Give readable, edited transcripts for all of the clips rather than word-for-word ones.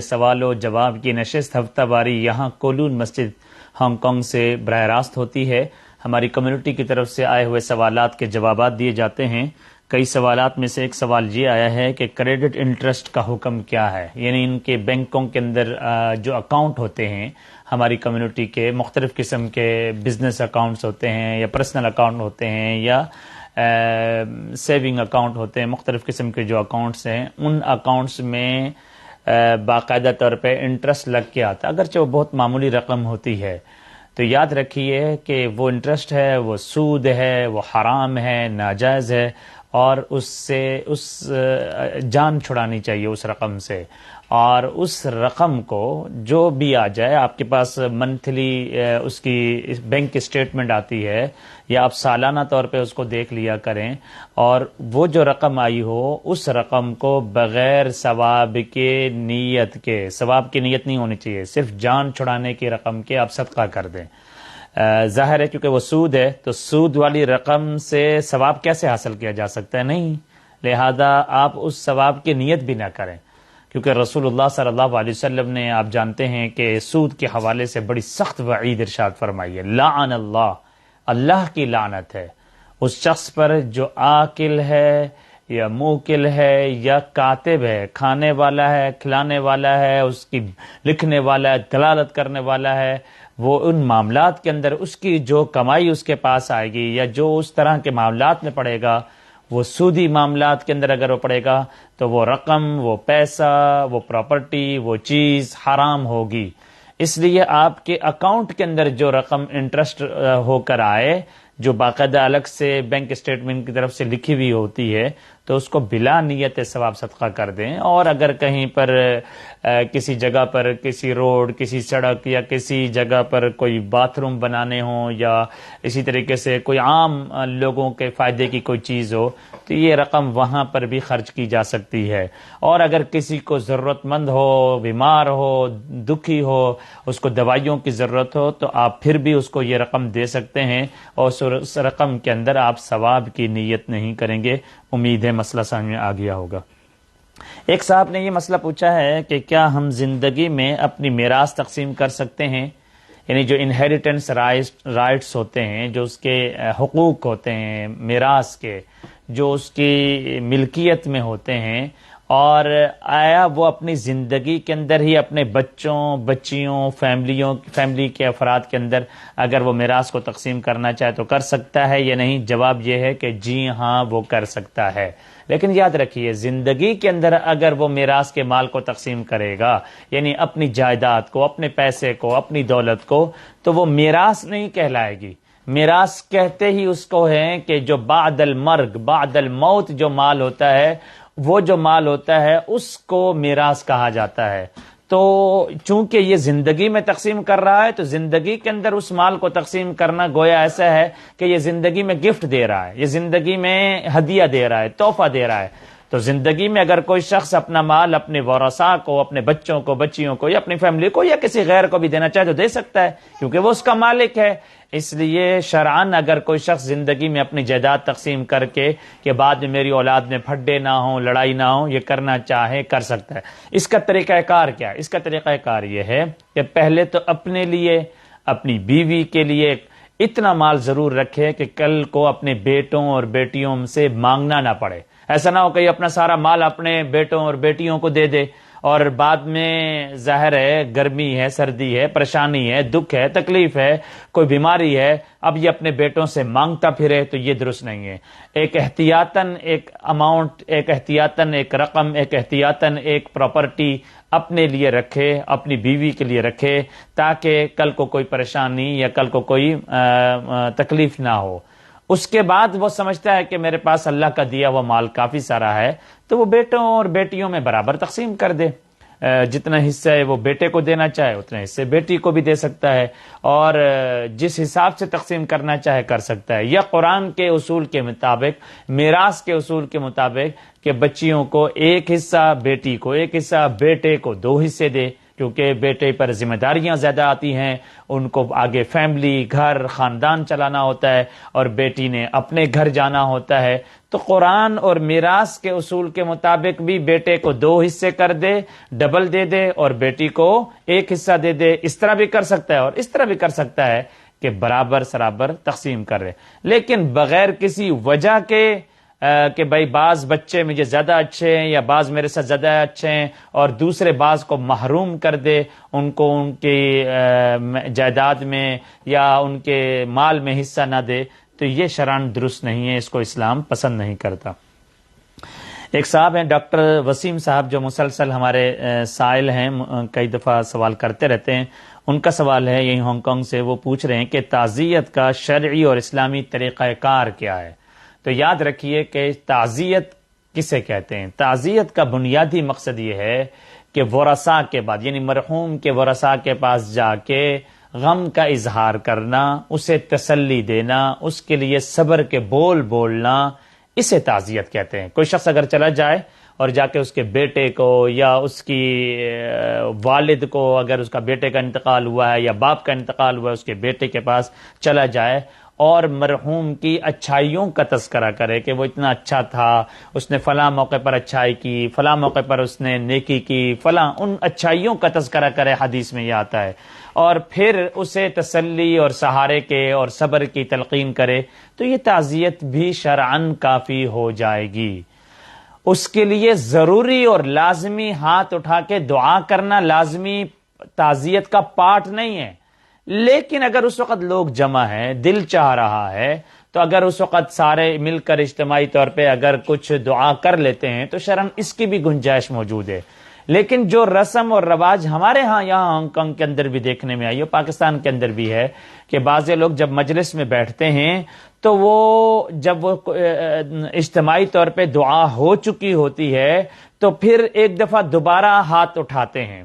سوال و جواب کی نشست ہفتہ واری یہاں کولون مسجد ہانگ کانگ سے براہ راست ہوتی ہے۔ ہماری کمیونٹی کی طرف سے آئے ہوئے سوالات کے جوابات دیے جاتے ہیں۔ کئی سوالات میں سے ایک سوال یہ آیا ہے کہ کریڈٹ انٹرسٹ کا حکم کیا ہے، یعنی ان کے بینکوں کے اندر جو اکاؤنٹ ہوتے ہیں ہماری کمیونٹی کے، مختلف قسم کے بزنس اکاؤنٹس ہوتے ہیں یا پرسنل اکاؤنٹ ہوتے ہیں یا سیونگ اکاؤنٹ ہوتے ہیں، مختلف قسم کے جو اکاؤنٹس ہیں ان اکاؤنٹس میں باقاعدہ طور پہ انٹرسٹ لگ کے آتا ہے، اگرچہ وہ بہت معمولی رقم ہوتی ہے۔ تو یاد رکھیے کہ وہ انٹرسٹ ہے، وہ سود ہے، وہ حرام ہے، ناجائز ہے، اور اس جان چھڑانی چاہیے اس رقم سے، اور اس رقم کو جو بھی آ جائے، آپ کے پاس منتھلی اس کی بینک اسٹیٹمنٹ آتی ہے یا آپ سالانہ طور پہ اس کو دیکھ لیا کریں، اور وہ جو رقم آئی ہو اس رقم کو بغیر ثواب کے نیت کے، ثواب کی نیت نہیں ہونی چاہیے، صرف جان چھڑانے کی رقم کے آپ صدقہ کر دیں۔ ظاہر ہے کیونکہ وہ سود ہے تو سود والی رقم سے ثواب کیسے حاصل کیا جا سکتا ہے؟ نہیں، لہذا آپ اس ثواب کی نیت بھی نہ کریں، کیونکہ رسول اللہ صلی اللہ علیہ وسلم نے، آپ جانتے ہیں کہ سود کے حوالے سے بڑی سخت وعید ارشاد فرمائی ہے، لعن اللہ، اللہ کی لعنت ہے اس شخص پر جو آکل ہے یا موکل ہے یا کاتب ہے، کھانے والا ہے، کھلانے والا ہے، اس کی لکھنے والا ہے، دلالت کرنے والا ہے، وہ ان معاملات کے اندر اس کی جو کمائی اس کے پاس آئے گی یا جو اس طرح کے معاملات میں پڑے گا، وہ سودی معاملات کے اندر اگر وہ پڑے گا تو وہ رقم، وہ پیسہ، وہ پراپرٹی، وہ چیز حرام ہوگی۔ اس لیے آپ کے اکاؤنٹ کے اندر جو رقم انٹرسٹ ہو کر آئے، جو باقاعدہ الگ سے بینک اسٹیٹمنٹ کی طرف سے لکھی ہوئی ہوتی ہے، تو اس کو بلا نیت ثواب صدقہ کر دیں۔ اور اگر کہیں پر کسی جگہ پر، کسی روڈ، کسی سڑک یا کسی جگہ پر کوئی باتھ روم بنانے ہوں یا اسی طریقے سے کوئی عام لوگوں کے فائدے کی کوئی چیز ہو تو یہ رقم وہاں پر بھی خرچ کی جا سکتی ہے۔ اور اگر کسی کو ضرورت مند ہو، بیمار ہو، دکھی ہو، اس کو دوائیوں کی ضرورت ہو تو آپ پھر بھی اس کو یہ رقم دے سکتے ہیں، اور اس رقم کے اندر آپ ثواب کی نیت نہیں کریں گے۔ امید ہے مسئلہ سمجھ میں آ گیا ہوگا۔ ایک صاحب نے یہ مسئلہ پوچھا ہے کہ کیا ہم زندگی میں اپنی میراث تقسیم کر سکتے ہیں، یعنی جو انہیریٹنس رائٹس ہوتے ہیں، جو اس کے حقوق ہوتے ہیں میراث کے، جو اس کی ملکیت میں ہوتے ہیں، اور آیا وہ اپنی زندگی کے اندر ہی اپنے بچوں، بچیوں، فیملی کے افراد کے اندر اگر وہ میراث کو تقسیم کرنا چاہے تو کر سکتا ہے یا نہیں؟ جواب یہ ہے کہ جی ہاں، وہ کر سکتا ہے، لیکن یاد رکھیے زندگی کے اندر اگر وہ میراث کے مال کو تقسیم کرے گا، یعنی اپنی جائیداد کو، اپنے پیسے کو، اپنی دولت کو، تو وہ میراث نہیں کہلائے گی۔ میراث کہتے ہی اس کو ہے کہ جو بعد المرگ، بعد الموت جو مال ہوتا ہے، وہ جو مال ہوتا ہے اس کو میراث کہا جاتا ہے۔ تو چونکہ یہ زندگی میں تقسیم کر رہا ہے تو زندگی کے اندر اس مال کو تقسیم کرنا گویا ایسا ہے کہ یہ زندگی میں گفٹ دے رہا ہے، یہ زندگی میں ہدیہ دے رہا ہے، تحفہ دے رہا ہے۔ تو زندگی میں اگر کوئی شخص اپنا مال اپنے ورثاء کو، اپنے بچوں کو، بچیوں کو، یا اپنی فیملی کو یا کسی غیر کو بھی دینا چاہے تو دے سکتا ہے، کیونکہ وہ اس کا مالک ہے۔ اس لیے شرعاً اگر کوئی شخص زندگی میں اپنی جائیداد تقسیم کر کے کہ بعد میں میری اولاد میں پھڈے نہ ہوں، لڑائی نہ ہوں، یہ کرنا چاہے کر سکتا ہے۔ اس کا طریقہ کار کیا ہے؟ اس کا طریقہ کار یہ ہے کہ پہلے تو اپنے لیے، اپنی بیوی کے لیے اتنا مال ضرور رکھے کہ کل کو اپنے بیٹوں اور بیٹیوں سے مانگنا نہ پڑے۔ ایسا نہ ہو کہ اپنا سارا مال اپنے بیٹوں اور بیٹیوں کو دے دے اور بعد میں ظاہر ہے گرمی ہے، سردی ہے، پریشانی ہے، دکھ ہے، تکلیف ہے، کوئی بیماری ہے، اب یہ اپنے بیٹوں سے مانگتا پھرے تو یہ درست نہیں ہے۔ ایک احتیاطاً ایک اماؤنٹ، ایک احتیاطاً ایک رقم، ایک احتیاطاً ایک پراپرٹی اپنے لیے رکھے، اپنی بیوی کے لیے رکھے، تاکہ کل کو کوئی پریشانی یا کل کو کوئی تکلیف نہ ہو۔ اس کے بعد وہ سمجھتا ہے کہ میرے پاس اللہ کا دیا ہوا مال کافی سارا ہے، تو وہ بیٹوں اور بیٹیوں میں برابر تقسیم کر دے۔ جتنا حصہ ہے وہ بیٹے کو دینا چاہے اتنے حصے بیٹی کو بھی دے سکتا ہے، اور جس حساب سے تقسیم کرنا چاہے کر سکتا ہے۔ یا قرآن کے اصول کے مطابق، میراث کے اصول کے مطابق کہ بچیوں کو ایک حصہ، بیٹی کو ایک حصہ، بیٹے کو 2 حصے دے، کیونکہ بیٹے پر ذمہ داریاں زیادہ آتی ہیں، ان کو آگے فیملی، گھر، خاندان چلانا ہوتا ہے، اور بیٹی نے اپنے گھر جانا ہوتا ہے۔ تو قرآن اور میراث کے اصول کے مطابق بھی بیٹے کو 2 حصے کر دے، ڈبل دے دے، اور بیٹی کو 1 حصہ دے دے۔ اس طرح بھی کر سکتا ہے، اور اس طرح بھی کر سکتا ہے کہ برابر سرابر تقسیم کر رہے، لیکن بغیر کسی وجہ کے کہ بھائی بعض بچے مجھے زیادہ اچھے ہیں یا بعض میرے ساتھ زیادہ اچھے ہیں، اور دوسرے بعض کو محروم کر دے، ان کو ان کی جائیداد میں یا ان کے مال میں حصہ نہ دے، تو یہ شرعاً درست نہیں ہے، اس کو اسلام پسند نہیں کرتا۔ ایک صاحب ہیں ڈاکٹر وسیم صاحب، جو مسلسل ہمارے سائل ہیں، کئی دفعہ سوال کرتے رہتے ہیں۔ ان کا سوال ہے یہیں ہانگ کانگ سے، وہ پوچھ رہے ہیں کہ تعزیت کا شرعی اور اسلامی طریقہ کار کیا ہے؟ تو یاد رکھیے کہ تعزیت کسے کہتے ہیں؟ تعزیت کا بنیادی مقصد یہ ہے کہ ورثاء کے بعد، یعنی مرحوم کے ورثاء کے پاس جا کے غم کا اظہار کرنا، اسے تسلی دینا، اس کے لیے صبر کے بول بولنا، اسے تعزیت کہتے ہیں۔ کوئی شخص اگر چلا جائے اور جا کے اس کے بیٹے کو یا اس کی والد کو، اگر اس کا بیٹے کا انتقال ہوا ہے یا باپ کا انتقال ہوا ہے، اس کے بیٹے کے پاس چلا جائے اور مرحوم کی اچھائیوں کا تذکرہ کرے کہ وہ اتنا اچھا تھا، اس نے فلاں موقع پر اچھائی کی، فلاں موقع پر اس نے نیکی کی، فلاں، ان اچھائیوں کا تذکرہ کرے، حدیث میں یہ آتا ہے، اور پھر اسے تسلی اور سہارے کے اور صبر کی تلقین کرے، تو یہ تعزیت بھی شرعاً کافی ہو جائے گی۔ اس کے لیے ضروری اور لازمی ہاتھ اٹھا کے دعا کرنا لازمی تعزیت کا پارٹ نہیں ہے، لیکن اگر اس وقت لوگ جمع ہیں، دل چاہ رہا ہے، تو اگر اس وقت سارے مل کر اجتماعی طور پہ اگر کچھ دعا کر لیتے ہیں تو شرعاً اس کی بھی گنجائش موجود ہے۔ لیکن جو رسم اور رواج ہمارے ہاں یہاں ہانگ کانگ کے اندر بھی دیکھنے میں آئی ہے، پاکستان کے اندر بھی ہے، کہ بعض لوگ جب مجلس میں بیٹھتے ہیں تو وہ جب وہ اجتماعی طور پہ دعا ہو چکی ہوتی ہے تو پھر ایک دفعہ دوبارہ ہاتھ اٹھاتے ہیں،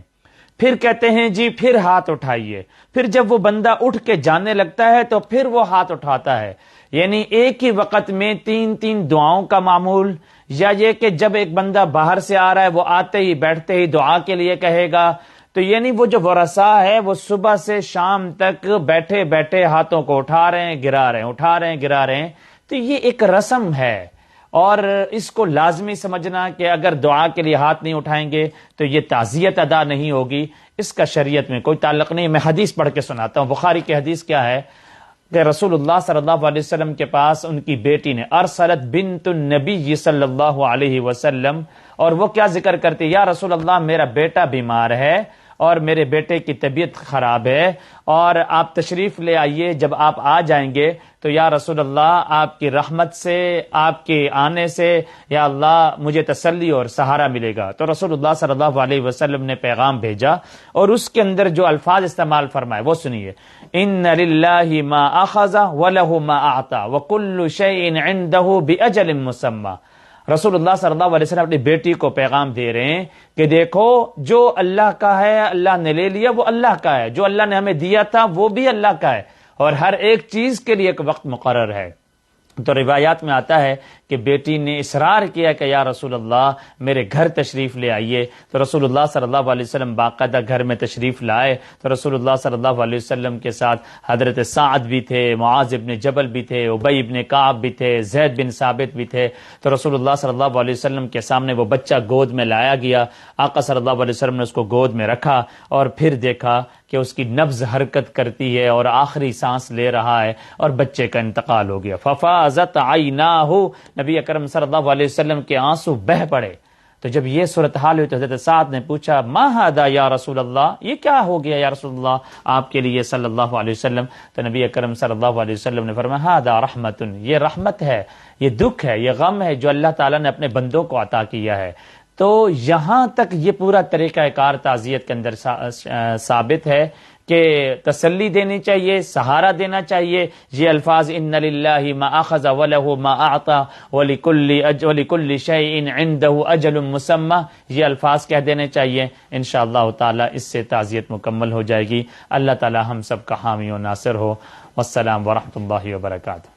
پھر کہتے ہیں جی پھر ہاتھ اٹھائیے، پھر جب وہ بندہ اٹھ کے جانے لگتا ہے تو پھر وہ ہاتھ اٹھاتا ہے، یعنی ایک ہی وقت میں 3 دعاؤں کا معمول، یا یہ کہ جب ایک بندہ باہر سے آ رہا ہے وہ آتے ہی بیٹھتے ہی دعا کے لیے کہے گا، تو یعنی وہ جو ورثاء ہے وہ صبح سے شام تک بیٹھے بیٹھے ہاتھوں کو اٹھا رہے ہیں گرا رہے ہیں، اٹھا رہے ہیں گرا رہے ہیں، تو یہ ایک رسم ہے، اور اس کو لازمی سمجھنا کہ اگر دعا کے لیے ہاتھ نہیں اٹھائیں گے تو یہ تعزیت ادا نہیں ہوگی، اس کا شریعت میں کوئی تعلق نہیں۔ میں حدیث پڑھ کے سناتا ہوں، بخاری کی حدیث کیا ہے کہ رسول اللہ صلی اللہ علیہ وسلم کے پاس ان کی بیٹی نے، ارسلت بنت النبی صلی اللہ علیہ وسلم، اور وہ کیا ذکر کرتی، یا رسول اللہ میرا بیٹا بیمار ہے اور میرے بیٹے کی طبیعت خراب ہے، اور آپ تشریف لے آئیے، جب آپ آ جائیں گے تو یا رسول اللہ آپ کی رحمت سے، آپ کے آنے سے یا اللہ مجھے تسلی اور سہارا ملے گا۔ تو رسول اللہ صلی اللہ علیہ وسلم نے پیغام بھیجا، اور اس کے اندر جو الفاظ استعمال فرمائے وہ سنیے، ان للہ ما اخذ وله ما اعطى وكل شيء عنده باجل مسمى۔ رسول اللہ صلی اللہ علیہ وسلم اپنی بیٹی کو پیغام دے رہے ہیں کہ دیکھو جو اللہ کا ہے اللہ نے لے لیا، وہ اللہ کا ہے، جو اللہ نے ہمیں دیا تھا وہ بھی اللہ کا ہے، اور ہر ایک چیز کے لیے ایک وقت مقرر ہے۔ تو روایات میں آتا ہے کہ بیٹی نے اصرار کیا کہ یا رسول اللہ میرے گھر تشریف لے آئیے، تو رسول اللہ صلی اللہ علیہ وسلم باقاعدہ گھر میں تشریف لائے، تو رسول اللہ صلی اللہ علیہ وسلم کے ساتھ حضرت سعد بھی تھے، معاذ ابن جبل بھی تھے، ابی ابن کعب بھی تھے، زید بن ثابت بھی تھے۔ تو رسول اللہ صلی اللہ علیہ وسلم کے سامنے وہ بچہ گود میں لایا گیا، آقا صلی اللہ علیہ وسلم نے اس کو گود میں رکھا، اور پھر دیکھا کہ اس کی نبض حرکت کرتی ہے اور آخری سانس لے رہا ہے، اور بچے کا انتقال ہو گیا۔ ففاضت عیناہ، نبی اکرم صلی اللہ علیہ وسلم کے آنسو بہہ پڑے۔ تو جب یہ صورتحال ہوئی تو حضرت سعد نے پوچھا ما ھذا یا رسول اللہ، یہ کیا ہو گیا یا رسول اللہ آپ کے لیے صلی اللہ علیہ وسلم؟ تو نبی اکرم صلی اللہ علیہ وسلم نے فرمایا ھذا رحمت، یہ رحمت ہے، یہ دکھ ہے، یہ غم ہے جو اللہ تعالیٰ نے اپنے بندوں کو عطا کیا ہے۔ تو یہاں تک یہ پورا طریقہ کار تعزیت کے اندر ثابت ہے کہ تسلی دینی چاہیے، سہارا دینا چاہیے۔ یہ الفاظ ان للہ ما اخذ وله ما اعطى ولكل شيء عنده اجل مسمى، یہ الفاظ کہہ دینے چاہیے۔ انشاءاللہ تعالی اس سے تعزیت مکمل ہو جائے گی۔ اللہ تعالی ہم سب کا حامی و ناصر ہو۔ والسلام ورحمۃ اللہ وبرکاتہ۔